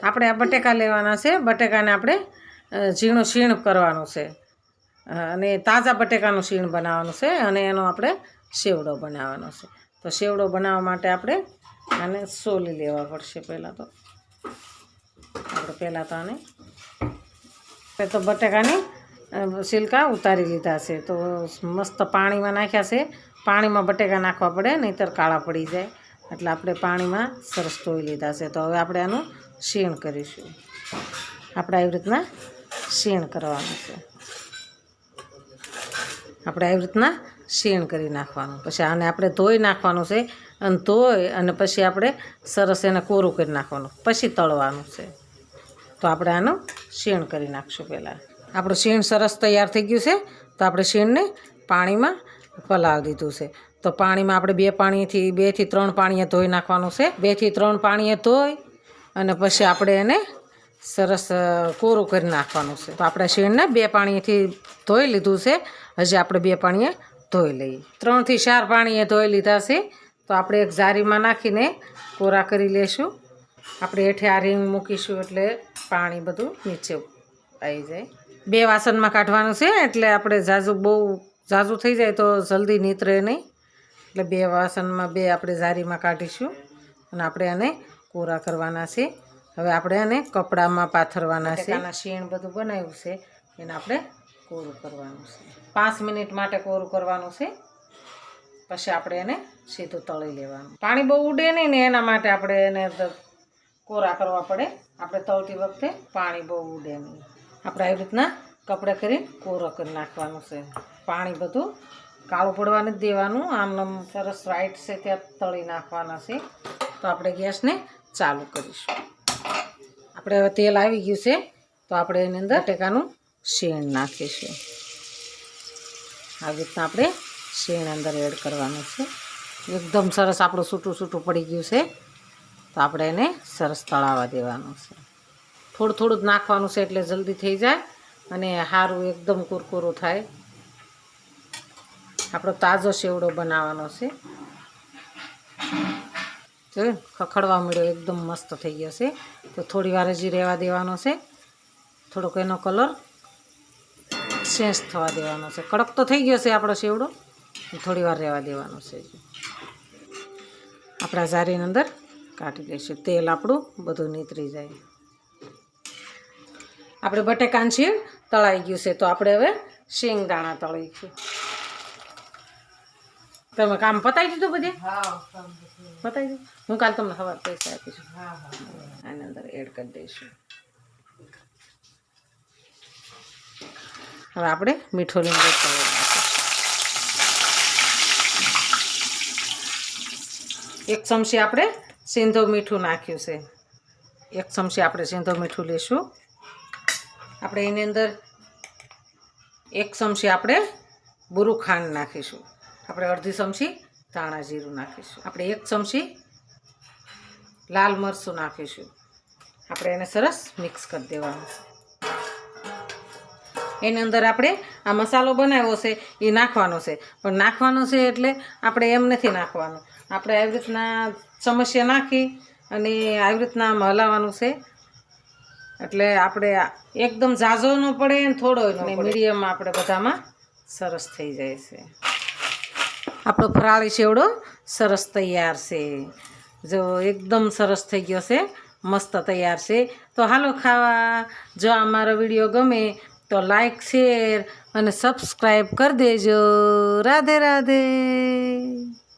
આપણે આ બટેકા લેવાના છે, બટેકાને આપણે ઝીણું શીણ કરવાનું છે અને તાજા બટેકાનું શીણ બનાવવાનું છે અને એનો આપણે સેવડો બનાવવાનો છે. તો સેવડો બનાવવા માટે આપણે આને સોલી લેવા પડશે. પહેલાં તો આને તો બટેકાની छिलका उतारी लीधा से तो मस्त पानी में नाख्या से। पानी में बटेका नाखवा पड़े नहींतर काळा पड़ी जाए एटले आपणे पानी में सरस धोई लीधा से। तो हवे आपणे आनुं शीण करीशुं। आपणे आई रीतना शीण करवानुं छे। आपणे आई रीतना शीण करी नाखवानुं। पछी आने आपणे धोई नाखवानुं छे अने धोई अने पछी आपणे सरस एने कोरुं करी नाखवानुं, पछी तळवानुं छे। तो आपणे आनुं शीण करी नाखशुं। पहेला આપણું शीण सरस तैयार थई गयुं छे। तो આપણે शीणने पाણીમાં પલાળી દીધું છે। તો પાણીમાં આપણે 2 થી 3 પાણીએ ધોઈ નાખવાનું છે। 2 થી 3 પાણીએ ધોઈ અને પછી આપણે એને સરસ કોરું કરી નાખવાનું છે। તો આપણે शीणને 2 પાણીથી ધોઈ લીધું છે। હજી આપણે 2 પાણીએ ધોઈ લઈએ। 3 થી 4 પાણીએ ધોઈ લીધા છે। તો આપણે એક જારીમાં નાખીને કોરા કરી લેશું। આપણે હેઠે આ રીંગ મૂકીશું એટલે પાણી બધું નીચે આવી જાય। 2 વાસણમાં કાઢવાનું છે એટલે આપણે બહુ ઝાઝું થઈ જાય તો જલ્દી નીતરે નહીં, એટલે 2 વાસણમાં 2 આપણે જારીમાં કાઢીશું અને આપણે આને કોરા કરવાના છે। હવે આપણે આને કપડામાં પાથરવાના છે। આના शीण બધું બનાવ્યું છે એને આપણે કોરું કરવાનું છે। 5 મિનિટ માટે કોરું કરવાનું છે, પછી આપણે એને સીધું તળી લેવાનું। પાણી બહુ ઉડે નહીં ને એના માટે આપણે એને કોરા કરવા પડે। આપણે તળતી વખતે પાણી બહુ ઉડે નહીં। આપણે આવી રીતના કપડે કરી કોરો કરી નાખવાનું છે। પાણી બધું કાળું પડવા નથી દેવાનું, આમ સરસ વ્હાઈટ છે ત્યાં તળી નાખવાના છે। તો આપણે ગેસને ચાલુ કરીશું। આપણે હવે તેલ આવી ગયું છે તો આપણે એની અંદર બટેકાનું शीण નાખીશું। આવી રીતના આપણે शीण અંદર એડ કરવાનું છે। એકદમ સરસ આપણું છૂટું છૂટું પડી ગયું છે તો આપણે એને સરસ તળાવવા દેવાનું છે। થોડું થોડું જ નાખવાનું છે એટલે જલ્દી થઈ જાય અને સારું એકદમ કુરકુરું થાય। આપણો તાજો સેવડો બનાવવાનો છે। જો ખખડવા મળ્યો, એકદમ મસ્ત થઈ ગયો છે। તો થોડી વાર હજી રહેવા દેવાનો છે, થોડોક એનો કલર ચેન્જ થવા દેવાનો છે। કડક તો થઈ ગયો છે આપણો સેવડો, થોડી વાર રહેવા દેવાનો છે। આપણા જારીની અંદર કાઢી લઈશું, તેલ આપણું બધું નીતરી જાય। આપણે બટેકાનું शीण તળાઈ ગયું છે તો આપણે હવે શેંગદાણા તળીશું। તમે કામ પતાવી દીધું બધે? પતાવી દીધું? હું કાલ તમને સવાર પૈસા આપીશું। આની અંદર એડ કરી દઈશું। હવે આપણે મીઠું લીંબુ તળી નાખીશું। 1 ચમચી આપણે સિંધો મીઠું નાખ્યું છે। 1 ચમચી આપણે સિંધો મીઠું લઈશું। આપણે એની અંદર 1 ચમચી આપણે બુરું ખાંડ નાખીશું। આપણે અડધી ચમચી ધાણા જીરું નાખીશું। આપણે 1 ચમચી લાલ મરચું નાખીશું। આપણે એને સરસ મિક્સ કરી દેવાનું। એની અંદર આપણે આ મસાલો બનાવ્યો છે એ નાખવાનો છે, પણ નાખવાનો છે એટલે આપણે એમ નથી નાખવાનું। આપણે આવી રીતના ચમચિયા નાખી અને આવી રીતના હલાવવાનું છે, એટલે આપણે એકદમ ઝાઝો ન પડે ને થોડો મીડિયમ આપણે બધામાં સરસ થઈ જાય છે। આપણો ફરાળી સેવડો સરસ તૈયાર છે। જો એકદમ સરસ થઈ ગયો છે, મસ્ત તૈયાર છે। તો હાલો ખાવા। જો અમારો વિડીયો ગમે તો લાઈક શેર અને સબસ્ક્રાઈબ કરી દેજો। રાધે રાધે।